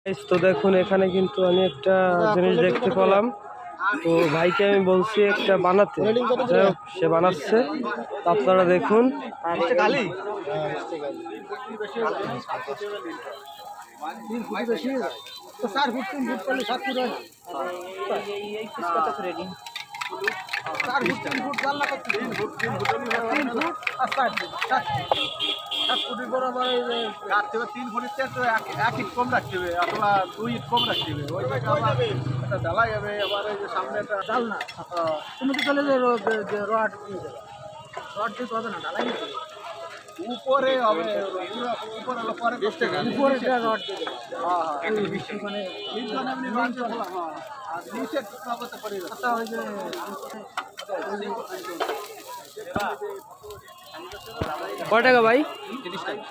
তো দেখুন এখানে কিন্তু আমি একটা জিনিস দেখতে পেলাম। তো ভাইকে আমি বলছি একটা বানাতে, যাই হোক সে বানাচ্ছে। তো আপনারা দেখুন। তিন ফুটের তো এক ইট কম রাখতে হবে অথবা 2 ইট কম রাখতে হবে। ওই জায়গায় আবার একটা ঢালাই হবে, আবার এই যে সামনে একটা ডাল না তুমি তো চলে যে রড দিতে হবে না, ঢালাই নিতে হবে। উপরে হবে উপরে হলো পরে উপরে রড দিয়ে দেবে। হ্যাঁ মানে এমনি রড দিয়ে বলা। হ্যাঁ আর নিচে টুকরা করতে পারি। আচ্ছা ওই যে কয় টাকা ভাই? 30 টাকা।